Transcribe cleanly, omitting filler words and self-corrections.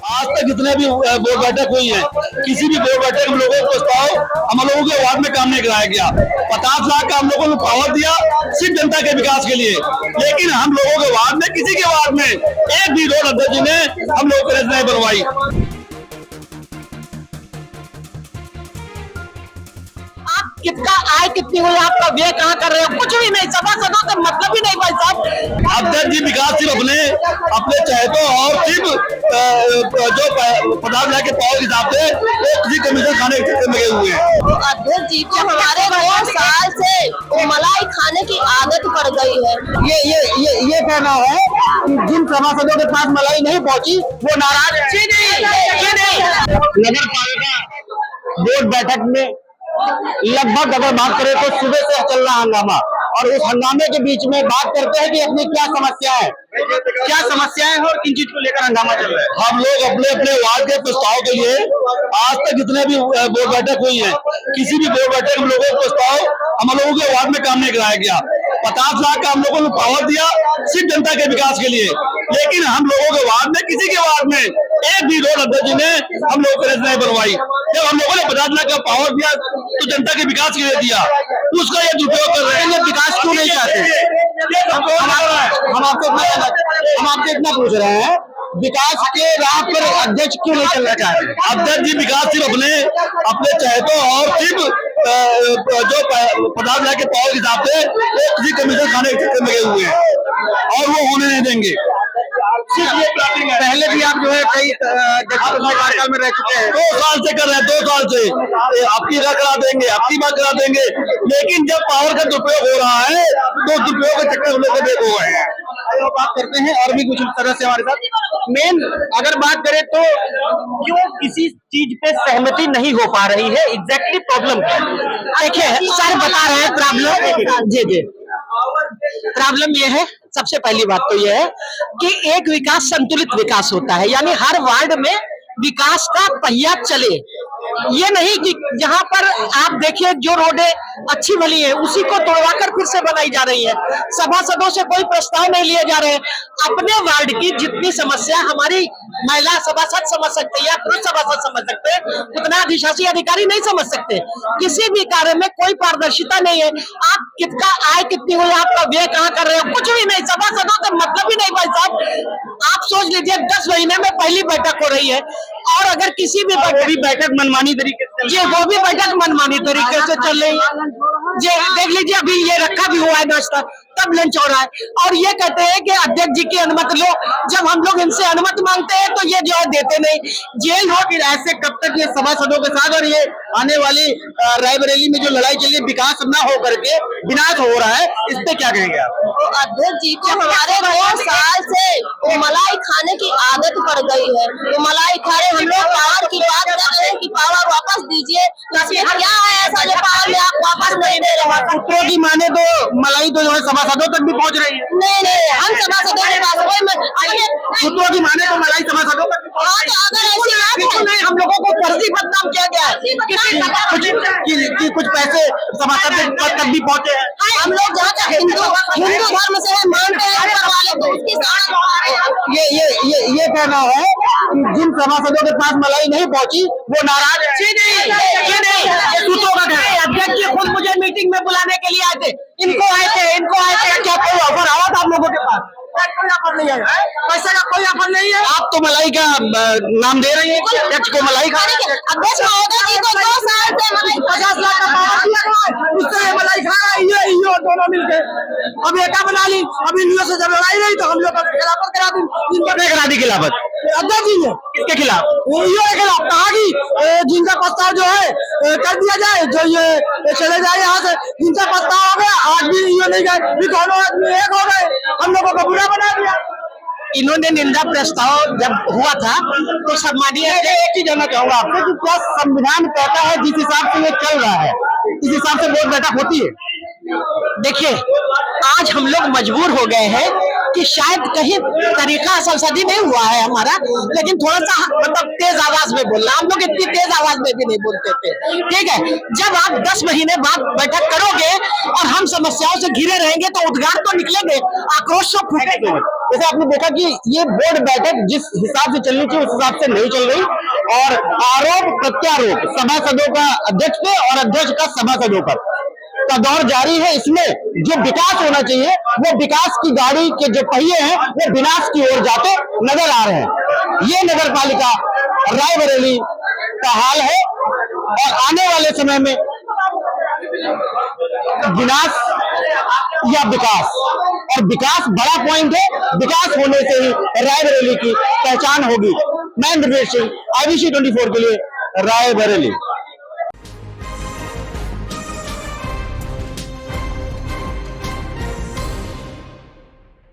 आज तक जितने भी बोर्ड बैठक हुई है, किसी भी बोर्ड बैठक में लोगों को प्रस्ताव हम लोगों के वार्ड में काम नहीं कराया गया। 50 लाख का हम लोगों ने पावर दिया सिर्फ जनता के विकास के लिए, लेकिन हम लोगों के वार्ड में, किसी के वार्ड में एक भी रोड अध्यक्ष जी ने हम लोगों को नहीं बनवाई। कितना आय कितनी हुई, आपका व्यय कहाँ कर रहे हो, कुछ भी नहीं, सभासदों से मतलब ही नहीं भाई साहब। अध्यक्ष जी विकास सिर्फ अपने चहेतों और सिर्फ जो 50 लाख के पावर के हिसाब से किसी कमीशन खाने के चक्कर में लगे हुए हैं। तो अध्यक्ष जी को हमारे 2 साल से मलाई खाने की आदत पड़ गई है। ये कहना है कि जिन सभासदों के पास मलाई नहीं पहुंची वो नाराज है। नगर पालिका बोर्ड बैठक में लगभग अगर बात करें तो सुबह से चल रहा हंगामा, और उस हंगामे के बीच में बात करते हैं कि अपनी क्या समस्याएं हैं और किन चीज को लेकर हंगामा चल रहा है। हम लोग अपने अपने वार्ड के प्रस्ताव के लिए आज तक जितने भी बोर्ड बैठक हुई है, किसी भी बोर्ड बैठक में लोगों को प्रस्ताव हम लोगों के वार्ड में काम नहीं कराया गया। 50 लाख का हम लोगों ने पावर दिया सिर्फ जनता के विकास के लिए, लेकिन हम लोगों के वार्ड में, किसी के वार्ड में एक भी रोड अध्यक्ष जी ने हम लोगों को नहीं बनवाई। जब हम लोगों ने 50 लाख का पावर दिया तो जनता के विकास के लिए दिया, उसका ये दुरुपयोग कर रहे हैं। विकास क्यों नहीं चाहते? हम आपसे इतना पूछ रहे हैं, विकास के राह पर अध्यक्ष क्यों नहीं चलना चाहते? अध्यक्ष जी विकास सिर्फ अपने चहेतों और सिर्फ जो 50 लाख के पावर के हिसाब से किसी कमीशन खाने के चक्कर में लगे हुए हैं, और वो होने नहीं देंगे। पहले भी आप जो है कई कार्यकाल में रह चुके हैं। 2 साल से कर रहे हैं, 2 साल से आपकी करा देंगे, आपकी बात करा देंगे, लेकिन जब पावर का दुरुपयोग हो रहा है तो दुरुपयोग के चक्कर हम लोग देखो गए हैं। बात करते हैं और भी कुछ तरह से हमारे साथ मेन अगर बात करें तो क्यों किसी चीज पे सहमति नहीं हो पा रही है, एग्जैक्टली प्रॉब्लम क्या है? देखिए सर बता रहे हैं प्रॉब्लम। जी प्रॉब्लम ये है, सबसे पहली बात तो ये है कि एक विकास संतुलित विकास होता है, यानी हर वार्ड में विकास का पहिया चले। ये नहीं कि जहां पर आप देखिए जो रोडें अच्छी भली है उसी को तोड़वाकर फिर से बनाई जा रही है। सभासदों से कोई प्रस्ताव नहीं लिए जा रहे हैं। अपने वार्ड की जितनी समस्या हमारी महिला सभासद समझ सकते हैं या पुरुष सभासद समझ सकते हैं, उतना अधिशासी अधिकारी नहीं समझ सकते। किसी भी कार्य में कोई पारदर्शिता नहीं है। आप कितना आय कितनी हुई, आपका व्यय कहाँ कर रहे हो, कुछ भी नहीं, सभासदों से मतलब ही नहीं भाई साहब। आप सोच लीजिए 10 महीने में पहली बैठक हो रही है, और अगर किसी भी बैठक मनमानी तरीके से, जी वो भी बैठक मनमानी तरीके से चल रही है। जी देख लीजिए अभी ये रखा भी हुआ है नाश्ता, तब लंच हो रहा है, और ये कहते हैं कि अध्यक्ष जी की अनुमति लो। जब हम लोग इनसे अनुमति मांगते हैं तो ये जो है देते नहीं। जेल हो फिर ऐसे कब तक ये सभासदों के साथ, और ये आने वाली रायबरेली में जो लड़ाई चल रही है विकास न हो करके विनाश हो रहा है, इस पे क्या कहेंगे आप? तो अध्यक्ष जी को हमारे 2 साल से मलाई खाने की आदत पड़ गई है। तो मलाई खा रहे, हम लोग पावर की बात कर रहे हैं कि पावर वापस दीजिए, इसमें क्या है ऐसा जो पावर में आप वापस नहीं दे रहे हैं? सूत्रों की माने तो मलाई तो जो है सभासदों तक भी पहुंच रही है। नहीं, हम सभासदों के पास सूत्रों की माने तो मलाई सभासदों तक भी पहुंच रही है। अगर ऐसी बात है, नहीं, हम लोगों को फर्जी बदनाम किया गया है, कुछ पैसे सभासद तक भी पहुंचे हैं। हम लोग जहाँ तक हिंदू धर्म से मानते हैं ऊपर वाले, तो उसकी ये कहना है कि जिन सभासदों के पास मलाई नहीं पहुंची वो नाराज है। सूत्रों का कहना है। अध्यक्ष जी खुद मुझे मीटिंग में बुलाने के लिए आए थे, इनको आए थे। क्या कोई ऑफर आया था आप लोगों के पास? कोई ऑफर नहीं आया, पैसे का कोई ऑफर नहीं है। आप तो मलाई का नाम दे रही है, अध्यक्ष को मलाई खा रहे हैं। अध्यक्ष महोदय जी को 2 साल से मलाई 50 लाख का पावर दिया, उससे मलाई खा रहा है, ये दोनों मिलके अब एका बना ली। अब इन से जब लड़ाई रही तो हम लोग खिलाफत करा दी खिलाफत अध्यक्ष जी ने। किसके खिलाफ? के खिलाफ कहा कि जिनका प्रस्ताव जो है कर दिया जाए, जो ये चले जाए यहाँ से। जिनका प्रस्ताव हो गया, आज भी ये नहीं गए, दोनों आदमी एक हो गए, हम लोगों को बुरा बना दिया। इन्होंने निंदा प्रस्ताव जब हुआ था तो सम्मानीय एक चीज जानना चाहूंगा आपसे कि क्या संविधान कहता है जिस हिसाब से ये चल रहा है, इस हिसाब से बोर्ड बैठक होती है? देखिए आज हम लोग मजबूर हो गए हैं कि शायद कहीं तरीका संसदीय नहीं हुआ है हमारा, लेकिन थोड़ा सा मतलब तेज आवाज में बोलना, हम लोग इतनी तेज आवाज में भी नहीं बोलते थे, ठीक है। जब आप 10 महीने बाद बैठक करोगे और हम समस्याओं से घिरे रहेंगे तो उद्गार तो निकलेंगे, आक्रोश तो फूटेंगे। जैसे आपने देखा कि ये बोर्ड बैठक जिस हिसाब से चलनी थी उस हिसाब से नहीं चल रही और आरोप प्रत्यारोप सभासदों का अध्यक्ष पे और अध्यक्ष का सभासदों पर का दौर जारी है। इसमें जो विकास होना चाहिए वो विकास की गाड़ी के जो पहिए हैं वो विनाश की ओर जाते नजर आ रहे हैं। ये नगर पालिका रायबरेली का हाल है और आने वाले समय में विनाश या विकास, और विकास बड़ा पॉइंट है, विकास होने से ही रायबरेली की पहचान होगी। मैं इंद्रजीत सिंह, IBC 24 के लिए रायबरेली।